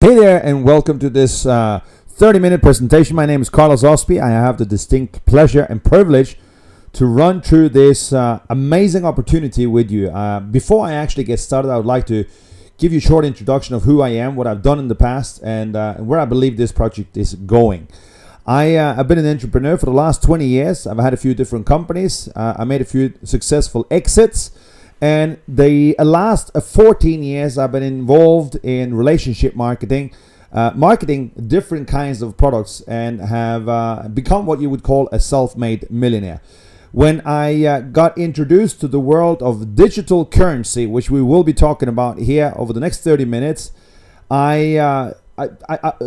Hey there, and welcome to this 30-minute presentation. My name is Carlos Osby. I have the distinct pleasure and privilege to run through this amazing opportunity with you. Before I actually get started, I would like to give you a short introduction of who I am, what I've done in the past, and where I believe this project is going. I've been an entrepreneur for the last 20 years. I've had a few different companies. I made a few successful exits. And the last 14 years, I've been involved in relationship marketing, marketing different kinds of products, and have become what you would call a self-made millionaire. When I got introduced to the world of digital currency, which we will be talking about here over the next 30 minutes,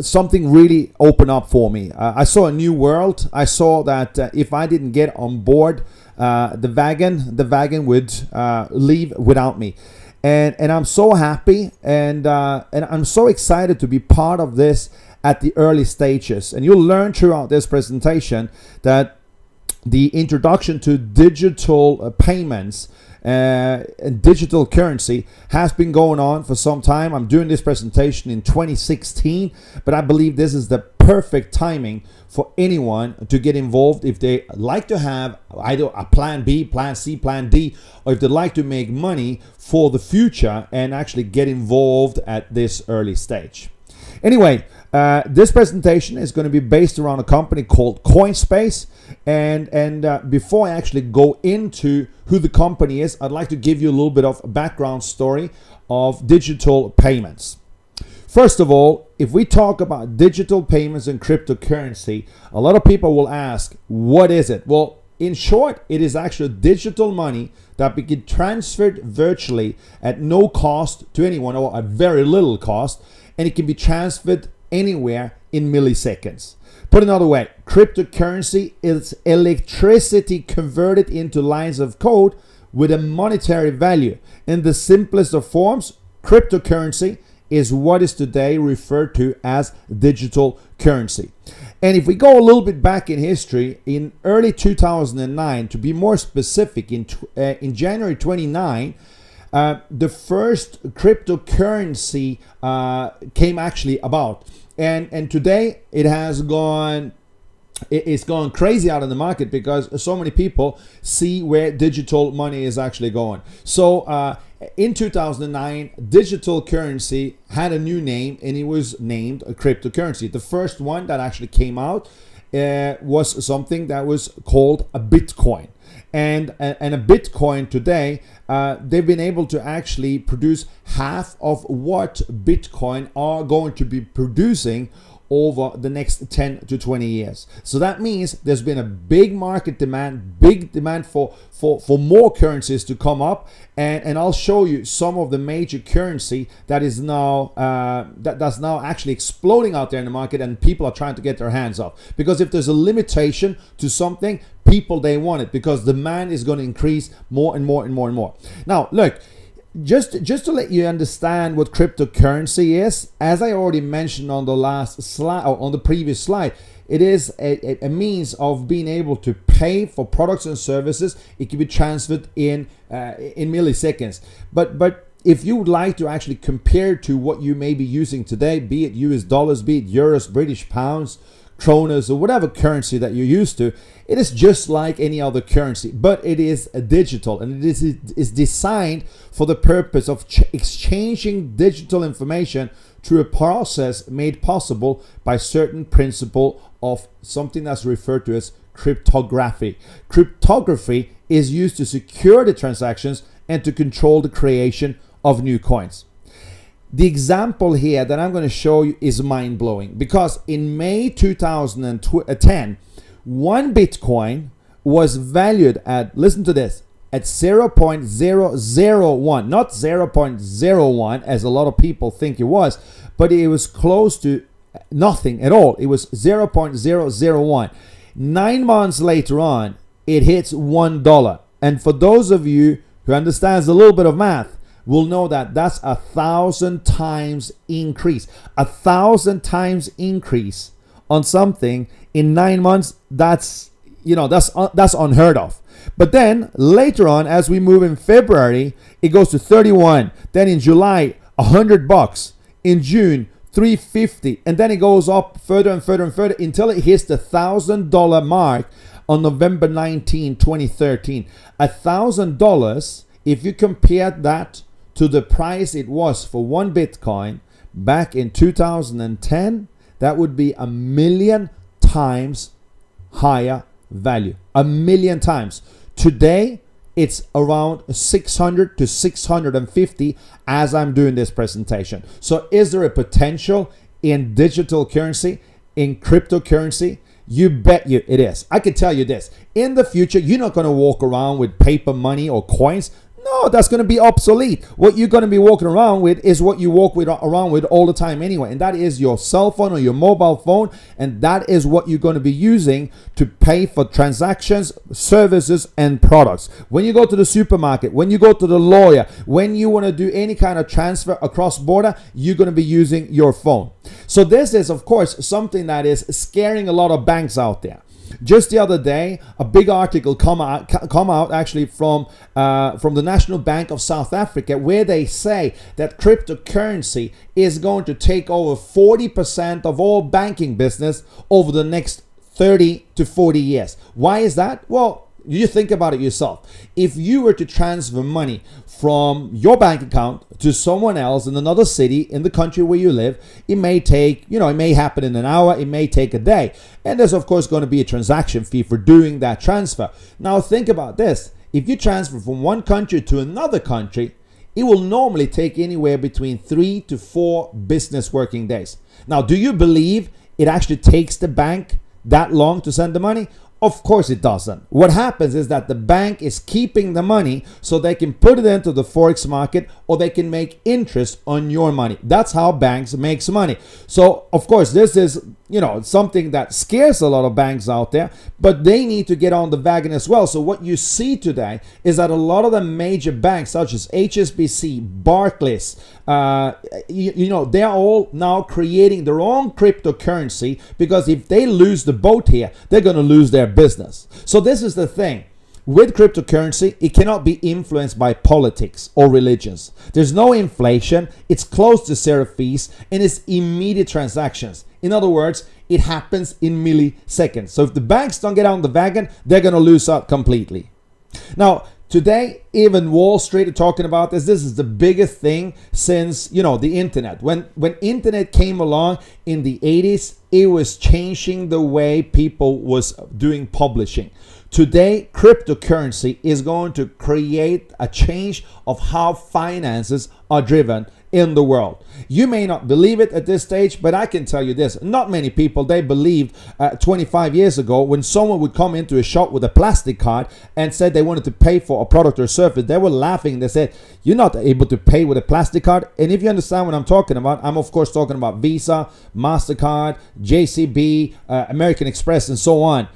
something really opened up for me. I saw a new world. I saw that if I didn't get on board the wagon would leave without me, and I'm so happy and I'm so excited to be part of this at the early stages. And you'll learn throughout this presentation that the introduction to digital payments and digital currency has been going on for some time. I'm doing this presentation in 2016, but I believe this is the perfect timing for anyone to get involved if they like to have either a plan B, plan C, plan D, or if they like to make money for the future and actually get involved at this early stage. Anyway, this presentation is going to be based around a company called Coinspace, and before I actually go into who the company is, I'd like to give you a little bit of a background story of digital payments. First of all, if we talk about digital payments and cryptocurrency, a lot of people will ask, what is it? Well, in short, it is actually digital money that can be transferred virtually at no cost to anyone, or at very little cost, and it can be transferred anywhere in milliseconds. Put another way, cryptocurrency is electricity converted into lines of code with a monetary value. In the simplest of forms, cryptocurrency is what is today referred to as digital currency. And if we go a little bit back in history, in early 2009, to be more specific, in January 29, the first cryptocurrency came actually about. And today it's gone crazy out in the market because so many people see where digital money is actually going. So in 2009, digital currency had a new name, and it was named a cryptocurrency. The first one that actually came out was something that was called a Bitcoin. And a Bitcoin today, they've been able to actually produce half of what Bitcoin are going to be producing over the next 10 to 20 years. So that means there's been a big market demand, big demand for more currencies to come up, and I'll show you some of the major currency that is now that's now actually exploding out there in the market, and people are trying to get their hands off. Because if there's a limitation to something, people, they want it, because demand is going to increase more and more and more and more. Now look, just to let you understand what cryptocurrency is, as I already mentioned on the last slide, or on the previous slide, it is a means of being able to pay for products and services. It can be transferred in milliseconds. But if you would like to actually compare to what you may be using today, be it US dollars, be it euros, British pounds, kronas, or whatever currency that you're used to, it is just like any other currency, but it is digital, and it is designed for the purpose of exchanging digital information through a process made possible by certain principle of something that's referred to as cryptography. Cryptography is used to secure the transactions and to control the creation of new coins. The example here that I'm going to show you is mind-blowing, because in May 2010, one Bitcoin was valued at, listen to this, at 0.001, not 0.01 as a lot of people think it was, but it was close to nothing at all. It was 0.001. 9 months later on, it hits $1. And for those of you who understands a little bit of math, will know that that's 1,000 times increase. 1,000 times increase on something in 9 months. That's unheard of. But then later on, as we move in February, it goes to 31. Then in July, $100. In June, $350, and then it goes up further and further and further until it hits the $1,000 mark on November 19, 2013. $1,000, if you compare that to the price it was for one Bitcoin back in 2010, that would be 1,000,000 times higher value. 1,000,000 times. Today, it's around 600 to 650 as I'm doing this presentation. So is there a potential in digital currency, in cryptocurrency? You bet you it is. I can tell you this. In the future, you're not going to walk around with paper money or coins. No, that's going to be obsolete. What you're going to be walking around with is what you walk around with all the time anyway. And that is your cell phone or your mobile phone. And that is what you're going to be using to pay for transactions, services, and products. When you go to the supermarket, when you go to the lawyer, when you want to do any kind of transfer across border, you're going to be using your phone. So this is, of course, something that is scaring a lot of banks out there. Just the other day, a big article come out actually from the National Bank of South Africa, where they say that cryptocurrency is going to take over 40% of all banking business over the next 30 to 40 years. Why is that? Well, you think about it yourself. If you were to transfer money from your bank account to someone else in another city in the country where you live, it may take, it may happen in an hour, it may take a day. And there's of course going to be a transaction fee for doing that transfer. Now think about this. If you transfer from one country to another country, it will normally take anywhere between 3 to 4 business working days. Now, do you believe it actually takes the bank that long to send the money? Of course it doesn't. What happens is that the bank is keeping the money so they can put it into the forex market, or they can make interest on your money. That's how banks make money. So of course this is something that scares a lot of banks out there, but they need to get on the wagon as well. So what you see today is that a lot of the major banks such as HSBC, Barclays, they're all now creating their own cryptocurrency, because if they lose the boat here, they're going to lose their business. So this is the thing. With cryptocurrency, it cannot be influenced by politics or religions. There's no inflation, it's close to zero fees, and it's immediate transactions. In other words, it happens in milliseconds. So if the banks don't get on the wagon, they're going to lose out completely. Now, today, even Wall Street are talking about this. This is the biggest thing since, the internet. When internet came along in the 80s, it was changing the way people was doing publishing. Today, cryptocurrency is going to create a change of how finances are driven in the world. You may not believe it at this stage, but I can tell you this. Not many people, they believed 25 years ago when someone would come into a shop with a plastic card and said they wanted to pay for a product or service. They were laughing. They said, you're not able to pay with a plastic card. And if you understand what I'm talking about, I'm of course talking about Visa, MasterCard, JCB, American Express, and so on.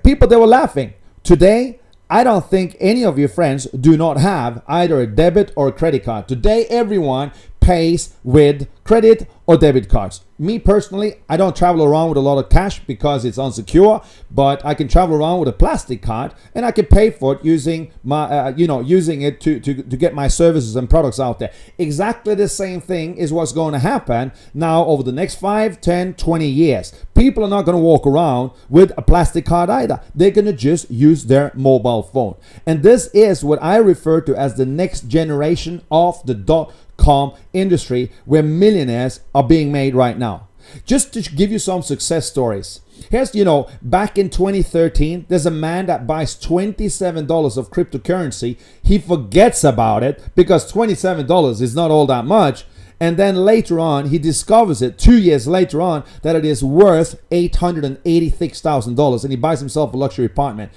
People, they were laughing. Today, I don't think any of your friends do not have either a debit or a credit card. Today, everyone pays with credit or debit cards. Me personally, I don't travel around with a lot of cash because it's unsecure, but I can travel around with a plastic card and I can pay for it using my, using it to get my services and products out there. Exactly the same thing is what's going to happen now over the next 5, 10, 20 years. People are not going to walk around with a plastic card either. They're going to just use their mobile phone. And this is what I refer to as the next generation of the .com industry, where millionaires are being made right now. Just to give you some success stories. Here's, back in 2013, there's a man that buys $27 of cryptocurrency. He forgets about it because $27 is not all that much. And then later on, he discovers it 2 years later on that it is worth $886,000. And he buys himself a luxury apartment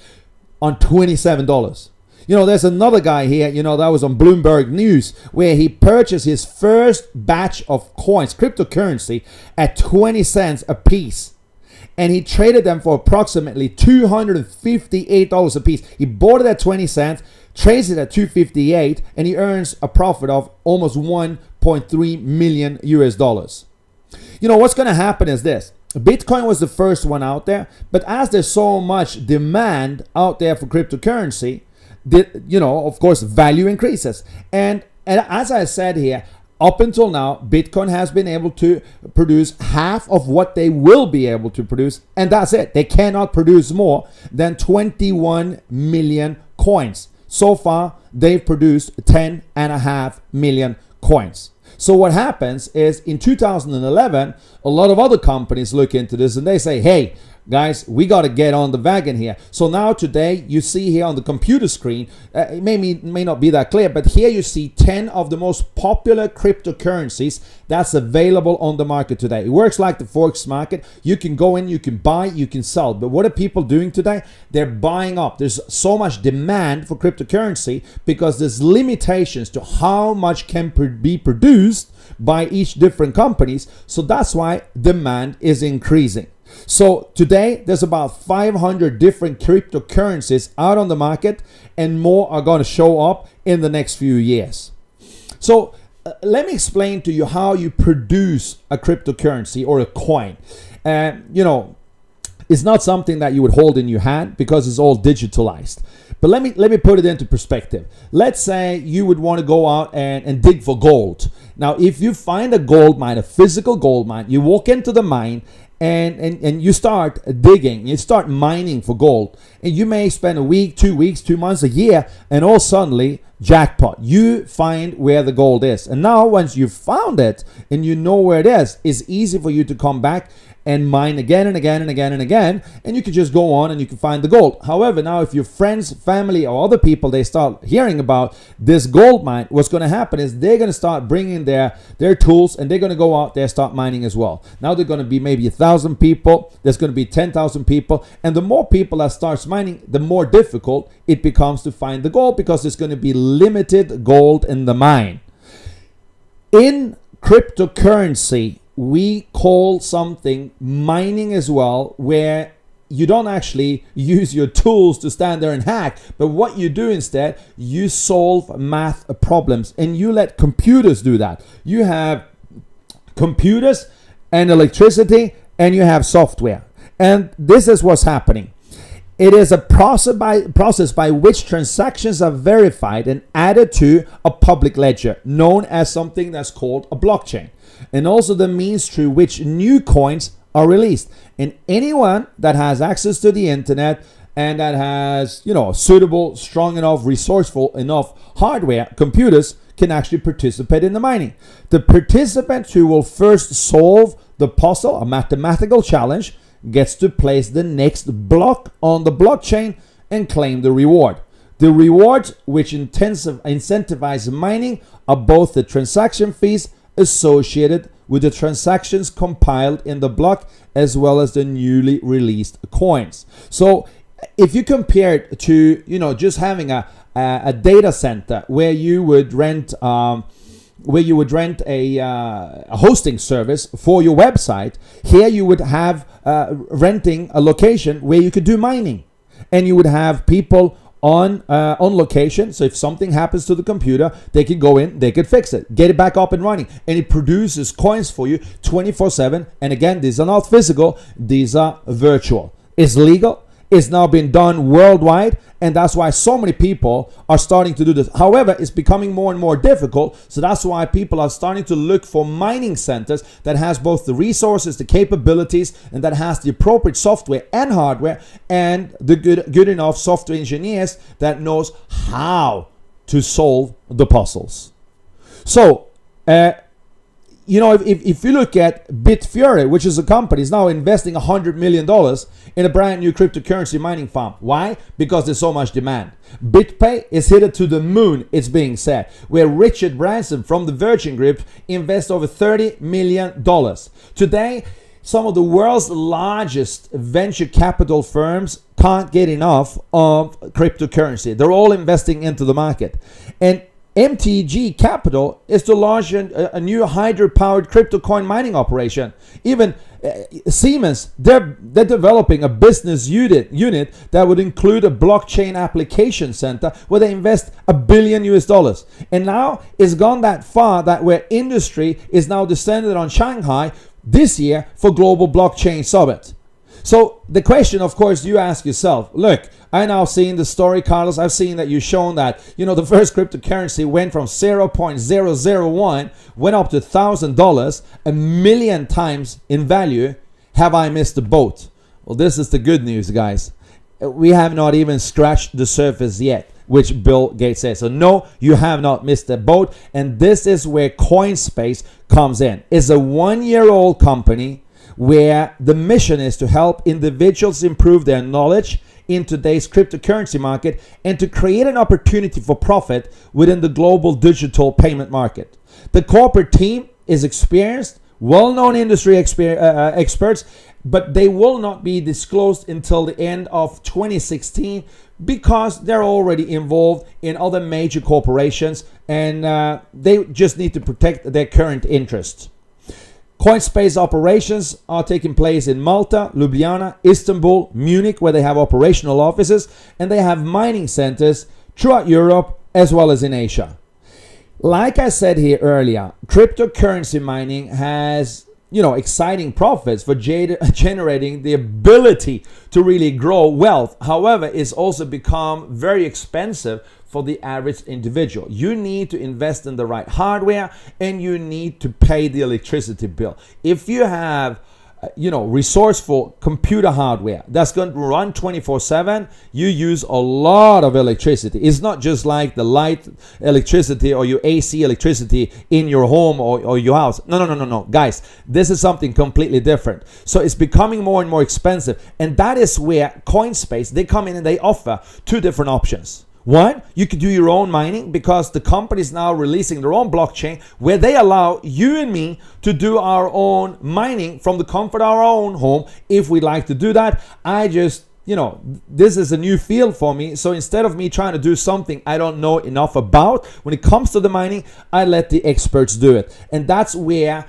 on $27. There's another guy here, that was on Bloomberg News, where he purchased his first batch of coins, cryptocurrency, at 20 cents a piece. And he traded them for approximately $258 a piece. He bought it at 20 cents, trades it at $258, and he earns a profit of almost $1.3 million US. What's going to happen is this. Bitcoin was the first one out there, but as there's so much demand out there for cryptocurrency, of course, value increases. And as I said here, up until now, Bitcoin has been able to produce half of what they will be able to produce, and that's it. They cannot produce more than 21 million coins. So far, they've produced 10.5 million coins. So what happens is in 2011, a lot of other companies look into this and they say, hey, guys, we got to get on the wagon here. So now today you see here on the computer screen, it may not be that clear, but here you see 10 of the most popular cryptocurrencies that's available on the market today. It works like the Forex market. You can go in, you can buy, you can sell. But what are people doing today? They're buying up. There's so much demand for cryptocurrency because there's limitations to how much can be produced by each different companies. So that's why demand is increasing. So today there's about 500 different cryptocurrencies out on the market, and more are going to show up in the next few years. So let me explain to you how you produce a cryptocurrency or a coin. It's not something that you would hold in your hand because it's all digitalized. But let me put it into perspective. Let's say you would want to go out and dig for gold. Now, if you find a gold mine, a physical gold mine, you walk into the mine and you start digging, you start mining for gold, and you may spend a week, 2 weeks, 2 months, a year, and all suddenly, jackpot, you find where the gold is. And now once you've found it and you know where it is, it's easy for you to come back and mine again and again and again and again, and you can just go on and you can find the gold. However, now if your friends, family, or other people, they start hearing about this gold mine, what's going to happen is they're going to start bringing their tools, and they're going to go out there, start mining as well. Now they're going to be maybe 1,000 people, there's going to be 10,000 people, and the more people that starts mining, the more difficult it becomes to find the gold because there's going to be limited gold in the mine. In cryptocurrency, we call something mining as well, where you don't actually use your tools to stand there and hack, but what you do instead, you solve math problems, and you let computers do that. You have computers and electricity, and you have software, and this is what's happening. It is a process by which transactions are verified and added to a public ledger, known as something that's called a blockchain, and also the means through which new coins are released. And anyone that has access to the internet and that has, suitable, strong enough, resourceful enough hardware, computers, can actually participate in the mining. The participant who will first solve the puzzle, a mathematical challenge, gets to place the next block on the blockchain and claim the reward. The rewards which incentivize mining are both the transaction fees associated with the transactions compiled in the block as well as the newly released coins. So if you compare it to just having a data center where you would rent a hosting service for your website, here you would have renting a location where you could do mining, and you would have people on location. So if something happens to the computer, they could go in, they could fix it, get it back up and running, and it produces coins for you 24/7. And again, these are not physical, these are virtual. It's legal. It's now been done worldwide, and that's why so many people are starting to do this. However, it's becoming more and more difficult, so that's why people are starting to look for mining centers that has both the resources, the capabilities, and that has the appropriate software and hardware, and the good enough software engineers that knows how to solve the puzzles. So, if you look at Bitfury, which is a company, is now investing $100 million in a brand new cryptocurrency mining farm. Why? Because there's so much demand. BitPay is headed to the moon, it's being said, where Richard Branson from the Virgin Group invests over $30 million. Today, some of the world's largest venture capital firms can't get enough of cryptocurrency. They're all investing into the market. And MTG Capital is to launch a new hydro-powered crypto coin mining operation. Even Siemens, they're developing a business unit that would include a blockchain application center where they invest $1 billion. And now it's gone that far that where industry is now descended on Shanghai this year for Global Blockchain Summit. So the question, of course, you ask yourself, look, I now seen the story, Carlos. I've seen that you've shown that, the first cryptocurrency went from 0.001, went up to $1,000, a million times in value. Have I missed the boat? Well, this is the good news, guys. We have not even scratched the surface yet, which Bill Gates says. So no, you have not missed the boat. And this is where Coinspace comes in. It's a 1-year-old company where the mission is to help individuals improve their knowledge in today's cryptocurrency market and to create an opportunity for profit within the global digital payment market. The corporate team is experienced, well-known industry experts, but they will not be disclosed until the end of 2016 because they're already involved in other major corporations and they just need to protect their current interests. Coinspace operations are taking place in Malta, Ljubljana, Istanbul, Munich, where they have operational offices, and they have mining centers throughout Europe as well as in Asia. Like I said here earlier, cryptocurrency mining has exciting profits for generating the ability to really grow wealth. However, it's also become very expensive for the average individual. You need to invest in the right hardware and you need to pay the electricity bill. If you have resourceful computer hardware that's going to run 24/7, you use a lot of electricity. It's not just like the light electricity or your AC electricity in your home or your house. No. Guys, this is something completely different. So it's becoming more and more expensive. And that is where Coinspace, they come in and they offer two different options. One, you could do your own mining because the company is now releasing their own blockchain where they allow you and me to do our own mining from the comfort of our own home if we'd like to do that. This is a new field for me. So instead of me trying to do something I don't know enough about, when it comes to the mining, I let the experts do it. And that's where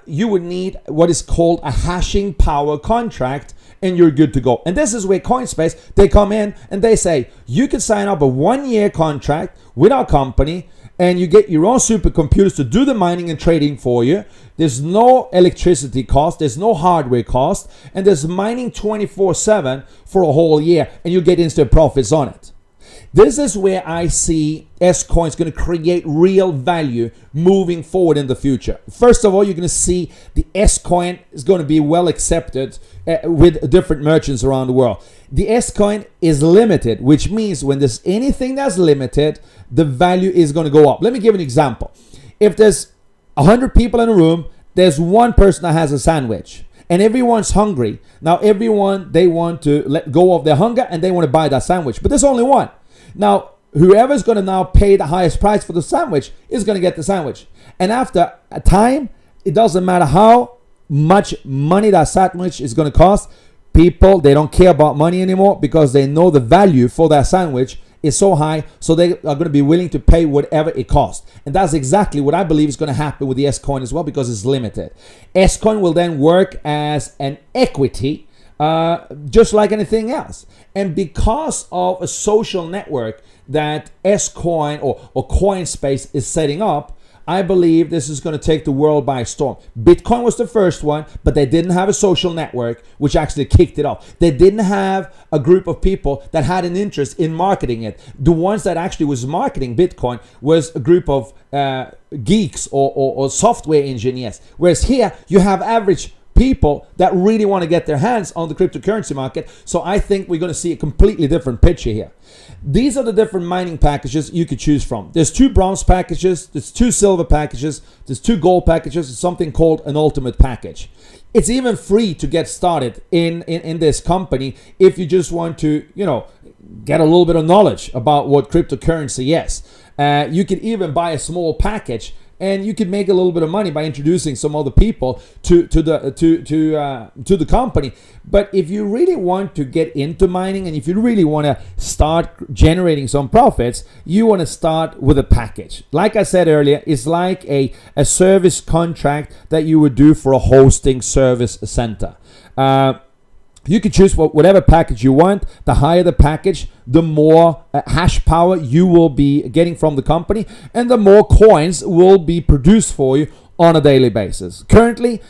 you would need what is called a hashing power contract, and you're good to go. And this is where Coinspace, they come in and they say, you can sign up a 1-year contract with our company and you get your own supercomputers to do the mining and trading for you. There's no electricity cost, there's no hardware cost, and there's mining 24/7 for a whole year, and you get instant profits on it. This is where I see S-Coin is going to create real value moving forward in the future. First of all, you're going to see the S-Coin is going to be well accepted with different merchants around the world. The S-Coin is limited, which means when there's anything that's limited, the value is going to go up. Let me give an example. If there's 100 people in a room, there's one person that has a sandwich. And everyone's hungry. Now everyone, they want to let go of their hunger and they want to buy that sandwich. But there's only one. Now, whoever's going to now pay the highest price for the sandwich is going to get the sandwich. And after a time, it doesn't matter how much money that sandwich is going to cost. People, they don't care about money anymore because they know the value for that sandwich is so high, so they are going to be willing to pay whatever it costs. And that's exactly what I believe is going to happen with the S-Coin as well because it's limited. S-Coin will then work as an equity just like anything else. And because of a social network that S-Coin or Coinspace is setting up, I believe this is going to take the world by storm. Bitcoin was the first one, but they didn't have a social network, which actually kicked it off. They didn't have a group of people that had an interest in marketing it. The ones that actually was marketing Bitcoin was a group of geeks or software engineers. Whereas here, you have average people that really want to get their hands on the cryptocurrency market. So I think we're going to see a completely different picture here. These are the different mining packages you could choose from. There's 2 bronze packages, there's 2 silver packages, there's 2 gold packages, there's something called an ultimate package. It's even free to get started in this company if you just want to, get a little bit of knowledge about what cryptocurrency is. You could even buy a small package and you could make a little bit of money by introducing some other people to the company. But if you really want to get into mining and if you really want to start generating some profits, you want to start with a package. Like I said earlier, it's like a service contract that you would do for a hosting service center. You can choose whatever package you want. The higher the package, the more hash power you will be getting from the company, and the more coins will be produced for you on a daily basis. Currently,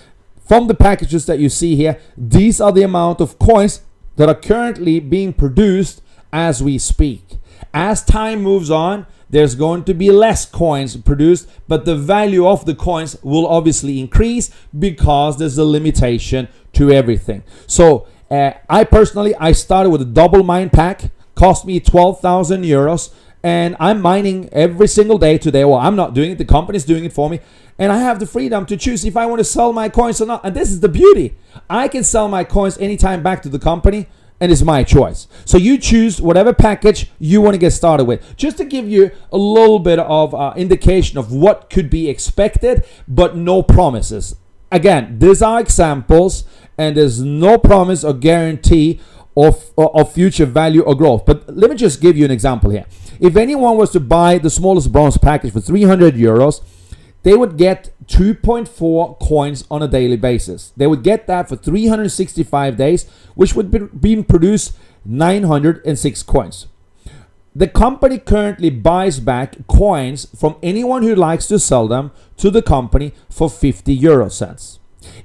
from the packages that you see here, these are the amount of coins that are currently being produced as we speak. As time moves on, there's going to be less coins produced, but the value of the coins will obviously increase because there's a limitation to everything. So I personally started with a double mine pack, cost me 12,000 euros, and I'm mining every single day today. Well, I'm not doing it, the company's doing it for me, and I have the freedom to choose if I want to sell my coins or not. And this is the beauty. I can sell my coins anytime back to the company, and it's my choice. So you choose whatever package you want to get started with. Just to give you a little bit of indication of what could be expected, but no promises. Again, these are examples, and there's no promise or guarantee of future value or growth. But let me just give you an example here. If anyone was to buy the smallest bronze package for 300 euros, they would get 2.4 coins on a daily basis. They would get that for 365 days, which would be produce 906 coins. The company currently buys back coins from anyone who likes to sell them to the company for 50 euro cents.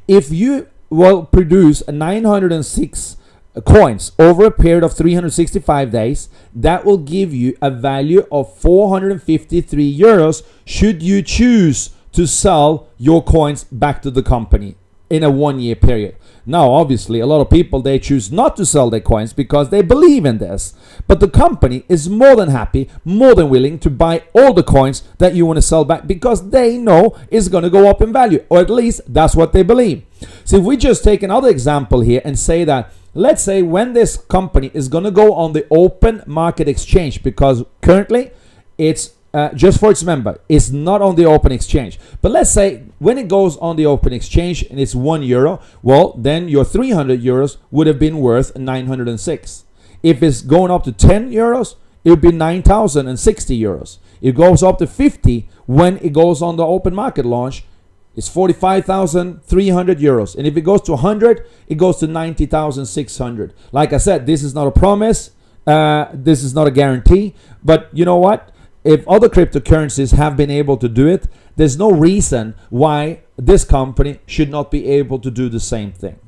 If you will produce 906 coins over a period of 365 days, that will give you a value of 453 euros should you choose to sell your coins back to the company in a 1 year period. Now, obviously, a lot of people, they choose not to sell their coins because they believe in this. But the company is more than happy, more than willing to buy all the coins that you want to sell back because they know it's going to go up in value, or at least that's what they believe. So if we just take another example here and say that, let's say when this company is going to go on the open market exchange, because currently it's just for its member, it's not on the open exchange. But let's say when it goes on the open exchange and it's €1, well, then your 300 euros would have been worth 906. If it's going up to 10 euros, it would be 9,060 euros. It goes up to 50 when it goes on the open market launch. It's 45,300 euros. And if it goes to 100, it goes to 90,600. Like I said, this is not a promise. This is not a guarantee. But you know what? If other cryptocurrencies have been able to do it, there's no reason why this company should not be able to do the same thing.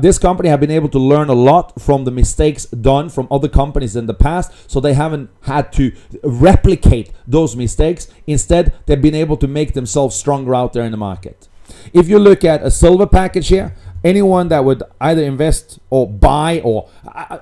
This company have been able to learn a lot from the mistakes done from other companies in the past, so they haven't had to replicate those mistakes. Instead, they've been able to make themselves stronger out there in the market. If you look at a silver package here, anyone that would either invest or buy or,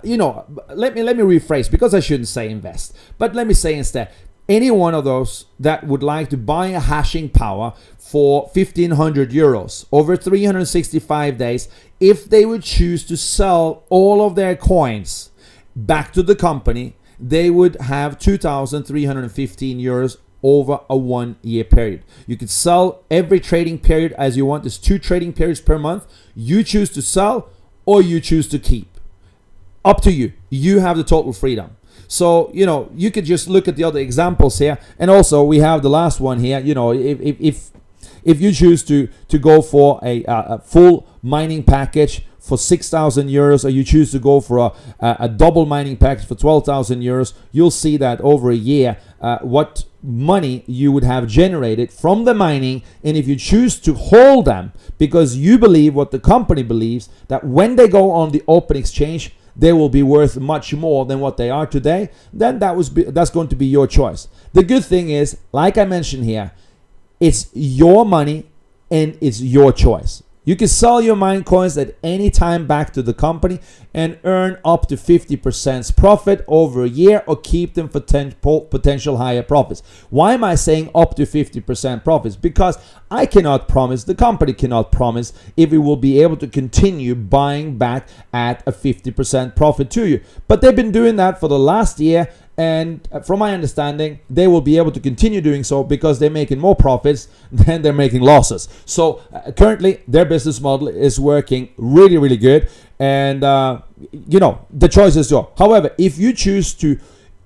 let me rephrase, because I shouldn't say invest, but let me say instead, any one of those that would like to buy a hashing power for 1,500 euros over 365 days, if they would choose to sell all of their coins back to the company, they would have 2,315 euros over a 1 year period. You could sell every trading period as you want. There's 2 trading periods per month. You choose to sell or you choose to keep. Up to you. You have the total freedom. So, you could just look at the other examples here. And also we have the last one here. If you choose to go for a full mining package for 6,000 euros, or you choose to go for a double mining package for 12,000 euros, you'll see that over a year, what money you would have generated from the mining. And if you choose to hold them because you believe what the company believes, that when they go on the open exchange, they will be worth much more than what they are today, then that's going to be your choice. The good thing is, like I mentioned here, it's your money and it's your choice. You can sell your mine coins at any time back to the company and earn up to 50% profit over a year, or keep them for potential higher profits. Why am I saying up to 50% profits? Because I cannot promise, the company cannot promise, if it will be able to continue buying back at a 50% profit to you. But they've been doing that for the last year, and from my understanding, they will be able to continue doing so because they're making more profits than they're making losses. So currently, their business model is working really, really good. And, the choice is yours. However, if you choose to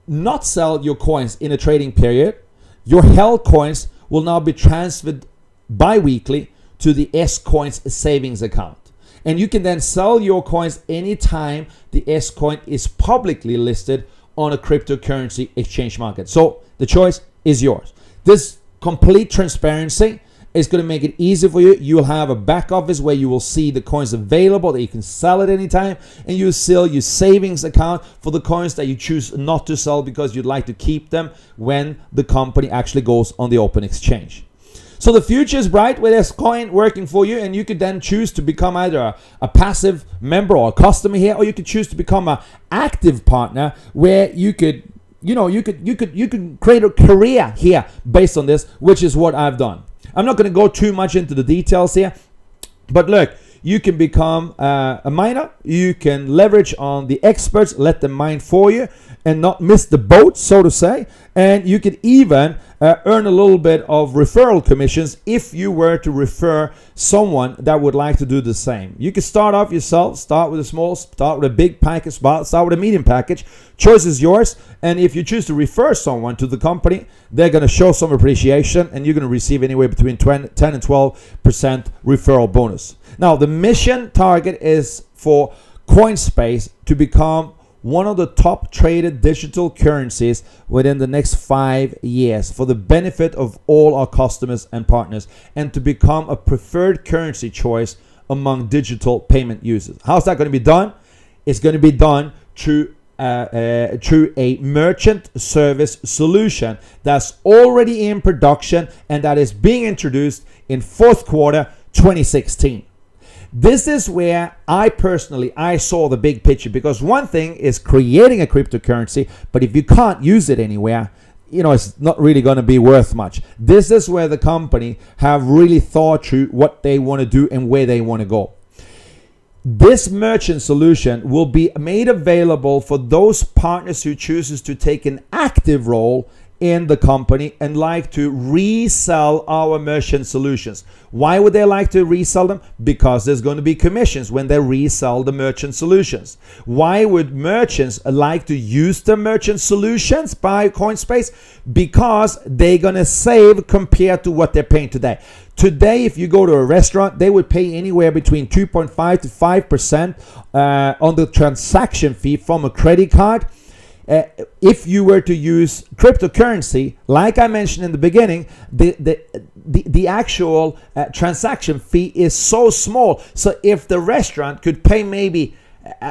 not sell your coins in a trading period, your held coins will now be transferred bi-weekly to the S-Coins savings account. And you can then sell your coins anytime the S-Coin is publicly listed on a cryptocurrency exchange market. So the choice is yours. This complete transparency It's going to make it easy for you. You'll have a back office where you will see the coins available that you can sell at any time, and you sell your savings account for the coins that you choose not to sell because you'd like to keep them when the company actually goes on the open exchange. So the future is bright with this coin working for you, and you could then choose to become either a passive member or a customer here, or you could choose to become an active partner where you could create a career here based on this, which is what I've done. I'm not going to go too much into the details here, but look, you can become a miner. You can leverage on the experts, let them mine for you and not miss the boat, so to say. And you could even earn a little bit of referral commissions if you were to refer someone that would like to do the same. You can start off yourself, start with a small, start with a big package, start with a medium package. Choice is yours. And if you choose to refer someone to the company, they're going to show some appreciation, and you're going to receive anywhere between 10 and 12% referral bonus. Now, the mission target is for Coinspace to become one of the top traded digital currencies within the next 5 years for the benefit of all our customers and partners, and to become a preferred currency choice among digital payment users. How's that going to be done? It's going to be done through a merchant service solution that's already in production and that is being introduced in fourth quarter 2016. This is where I saw the big picture, because one thing is creating a cryptocurrency, but if you can't use it anywhere, it's not really going to be worth much. This is where the company have really thought through what they want to do and where they want to go. This merchant solution will be made available for those partners who chooses to take an active role in the company and like to resell our merchant solutions. Why would they like to resell them? Because there's going to be commissions when they resell the merchant solutions. Why would merchants like to use the merchant solutions by Coinspace? Because they're going to save compared to what they're paying today. Today, if you go to a restaurant, they would pay anywhere between 2.5 to 5% on the transaction fee from a credit card. If you were to use cryptocurrency, like I mentioned in the beginning, the actual transaction fee is so small. So if the restaurant could pay maybe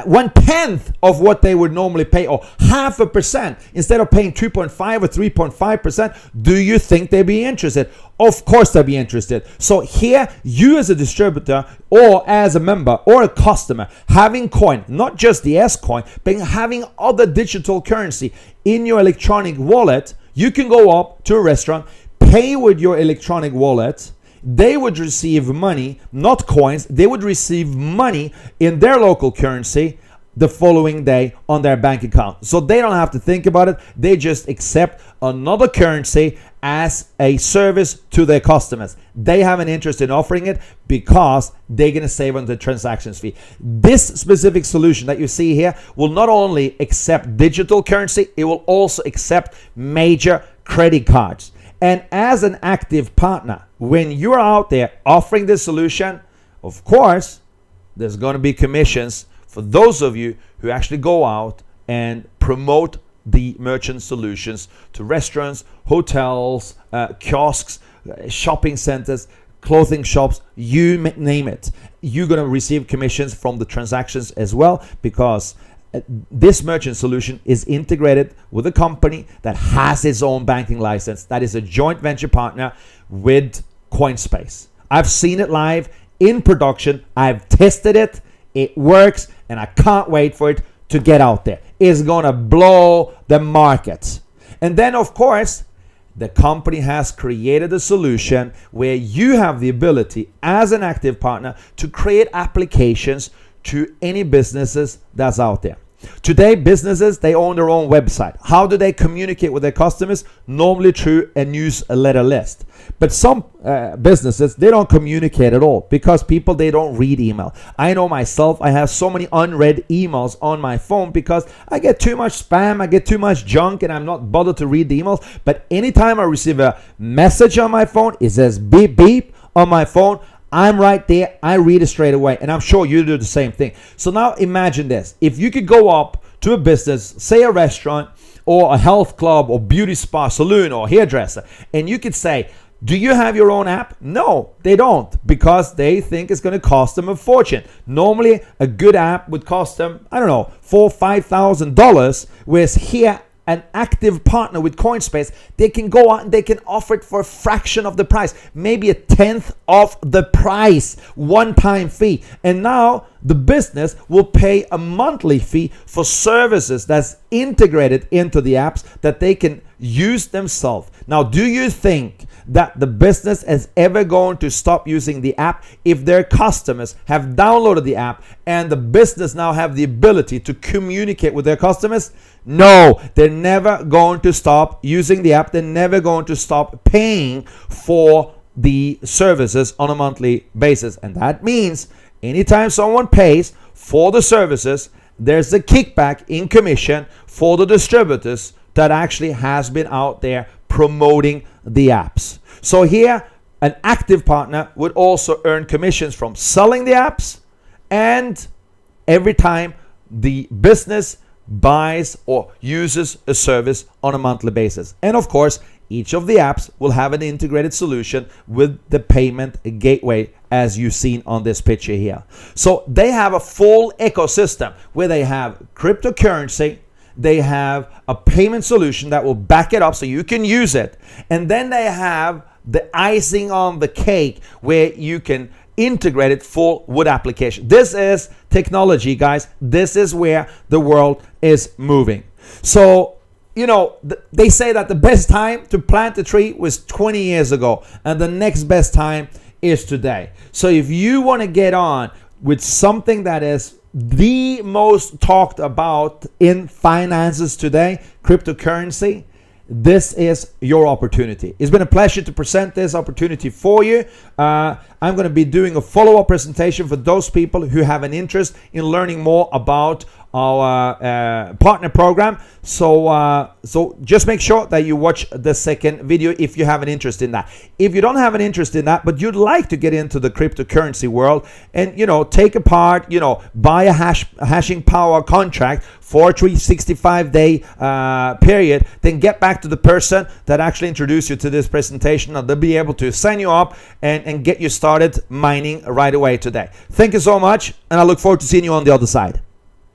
1/10 of what they would normally pay, or 0.5%, instead of paying 2.5 or 3.5%, do you think they'd be interested? Of course they'd be interested. So here, you as a distributor or as a member or a customer, having coin, not just the S coin, but having other digital currency in your electronic wallet, you can go up to a restaurant, pay with your electronic wallet. They would receive money, not coins. They would receive money in their local currency the following day on their bank account. So they don't have to think about it. They just accept another currency as a service to their customers. They have an interest in offering it because they're going to save on the transactions fee. This specific solution that you see here will not only accept digital currency, it will also accept major credit cards. And as an active partner, when you're out there offering this solution, of course, there's going to be commissions for those of you who actually go out and promote the merchant solutions to restaurants, hotels, kiosks, shopping centers, clothing shops, you name it. You're going to receive commissions from the transactions as well, because this merchant solution is integrated with a company that has its own banking license, that is a joint venture partner with Coinspace. I've seen it live in production. I've tested it. It works, and I can't wait for it to get out there. It's going to blow the market. And then, of course, the company has created a solution where you have the ability as an active partner to create applications to any businesses that's out there. Today, businesses, they own their own website. How do they communicate with their customers? Normally through a newsletter list. But some businesses, they don't communicate at all because people, they don't read email. I know myself, I have so many unread emails on my phone because I get too much spam, I get too much junk, and I'm not bothered to read the emails. But anytime I receive a message on my phone, it says beep beep on my phone, I'm right there. I read it straight away. And I'm sure you do the same thing. So now imagine this. If you could go up to a business, say a restaurant or a health club or beauty spa, salon or hairdresser, and you could say, Do you have your own app? No, they don't, because they think it's going to cost them a fortune. Normally, a good app would cost them, I don't know, $4,000-$5,000, whereas here, an active partner with Coinspace, they can go out and they can offer it for a fraction of the price, maybe a tenth of the price, one-time fee. And now the business will pay a monthly fee for services that's integrated into the apps that they can use themselves. Now, do you think that the business is ever going to stop using the app if their customers have downloaded the app and the business now have the ability to communicate with their customers? No, they're never going to stop using the app. They're never going to stop paying for the services on a monthly basis. And that means anytime someone pays for the services, there's a kickback in commission for the distributors that actually has been out there promoting the apps. So here, an active partner would also earn commissions from selling the apps and every time the business buys or uses a service on a monthly basis. And of course, each of the apps will have an integrated solution with the payment gateway, as you've seen on this picture here. So they have a full ecosystem where they have cryptocurrency, they have a payment solution that will back it up so you can use it, and then they have the icing on the cake where you can integrate it full with application. This is technology, guys. This is where the world is moving. So, you know, they say that the best time to plant a tree was 20 years ago, and the next best time is today. So if you want to get on with something that is the most talked about in finances today, cryptocurrency, this is your opportunity. It's been a pleasure to present this opportunity for you. I'm going to be doing a follow-up presentation for those people who have an interest in learning more about our partner program. So just make sure that you watch the second video if you have an interest in that. If you don't have an interest in that, but you'd like to get into the cryptocurrency world and, you know, take apart, you know, buy a hashing power contract for a 365-day period, then get back to the person that actually introduced you to this presentation, and they'll be able to sign you up and get you started mining right away today. Thank you so much, and I look forward to seeing you on the other side.